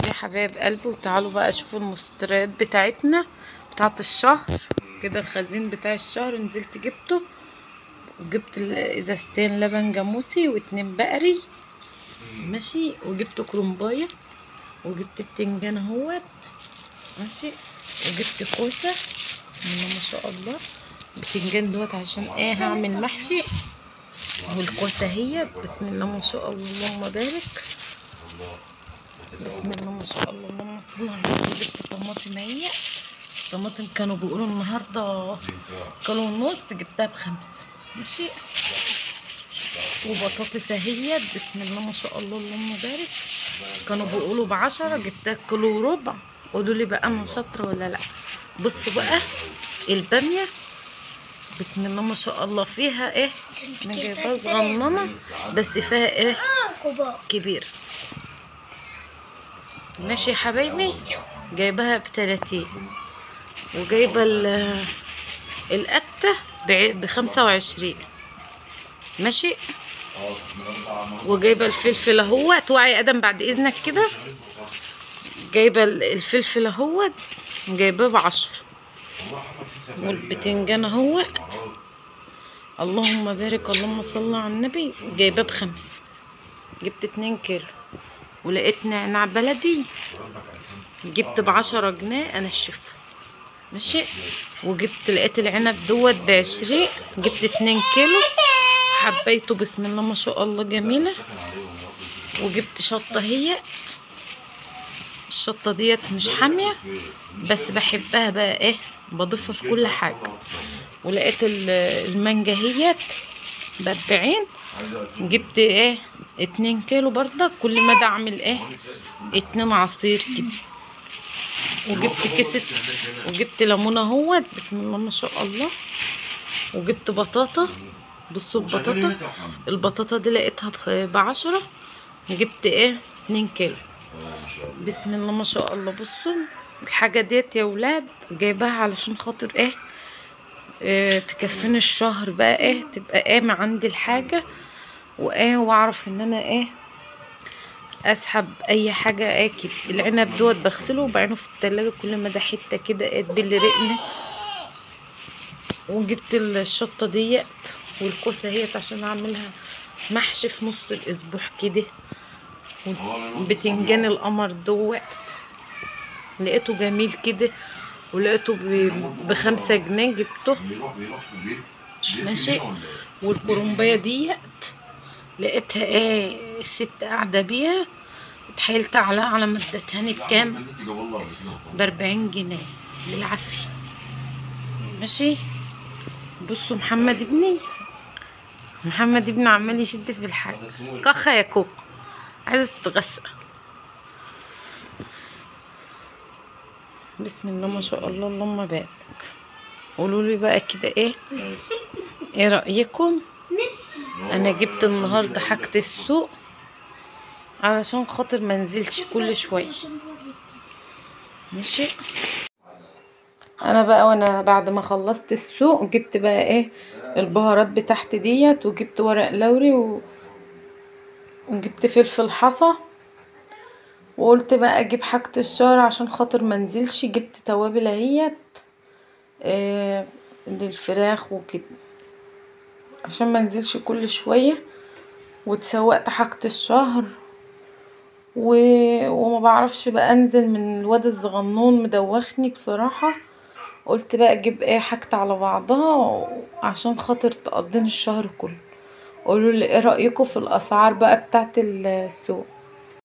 يا حبايب قلبي، وتعالوا بقى شوفوا المشتريات بتاعتنا بتاعت الشهر. كده الخزين بتاع الشهر نزلت جبته، وجبت ازازتين لبن جاموسي واتنين بقري ماشي، وجبت كرومبايه، وجبت بتنجان اهوت ماشي، وجبت كوسه بسم الله ما شاء الله. بتنجان دوت عشان هعمل محشي، والكوسه هي بسم الله ما شاء الله اللهم بارك. بسم الله ما شاء الله اللهم صل على النبي. جبت طماطم اهي، طماطم كانوا بيقولوا النهارده كيلو ونص، جبتها ب5 ماشي. وبطاطس اهي بسم الله ما شاء الله اللهم بارك، كانوا بيقولوا ب10، جبتها كيلو وربع. قولوا لي بقى انا شاطره ولا لا. بصوا بقى الباميه بسم الله ما شاء الله فيها انا جايباها صغننه بس فيها كبير ماشي يا حبايبي. جايباها ب30، وجايبه القته ب25 ماشي. وجايبه الفلفل اهوت، توعي ادم بعد اذنك كده. جايبه الفلفل اهوت جايباه ب10، والبتنجان اهوت اللهم بارك اللهم صل على النبي جايباه ب5. جبت 2 كيلو، ولقيت نعناع بلدي جبت ب10 جنيه انشفه ماشي. وجبت لقيت العنب دوت ب20، جبت 2 كيلو حبيته بسم الله ما شاء الله جميله. وجبت شطه هي، الشطه ديت مش حاميه بس بحبها بقى بضيفها في كل حاجه. ولقيت المانجا هيت ب40، جبت 2 كيلو برضك، كل مدى اعمل 2 عصير كده. وجبت كيسة، وجبت ليمونه اهوت بسم الله ما شاء الله. وجبت بطاطا، بصوا البطاطا دي لقيتها ب10، جبت 2 كيلو بسم الله ما شاء الله. بصوا الحاجه ديت يا ولاد جايباها علشان خاطر تكفيني الشهر بقى تبقى ما عندي الحاجه واعرف ان انا اسحب اي حاجه كده. العنب دوت بغسله وبعينه في التلاجة كل ما ده حته كده تبل رقنه. وجبت الشطه ديت والكوسه هيت عشان اعملها محشي في نص الاسبوع كده. وبتنجان القمر دوت لقيته جميل كده، ولقيته ب5 جنيه جبته ماشي. والكرنبايه ديت لقيتها الست قاعده بيها، اتحايلت على ما ادتهاني بكام؟ ب40 جنيه بالعافيه ماشي. بصوا محمد ابني عمال يشد في الحاجه. كخه يا كوكو عايزه تتغسل. بسم الله ما شاء الله اللهم بارك. قولوا لي بقى كده ايه رايكم؟ انا جبت النهارده حاجه السوق علشان خاطر ما نزلتش كل شويه ماشي. انا بقى وانا بعد ما خلصت السوق جبت بقى البهارات بتاعتي ديت، وجبت ورق لوري وجبت فلفل حصى. وقلت بقى اجيب حاجه الشهر عشان خاطر ما نزلش. جبت توابل اهيت للفراخ وكده عشان ما نزلش كل شويه. واتسوقت حاجه الشهر وما بعرفش بقى انزل من الواد الصغنون مدوخني بصراحه. قلت بقى اجيب حاجه على بعضها عشان خاطر تقضيني الشهر كله. قولوا لي ايه رايكم في الاسعار بقى بتاعت السوق.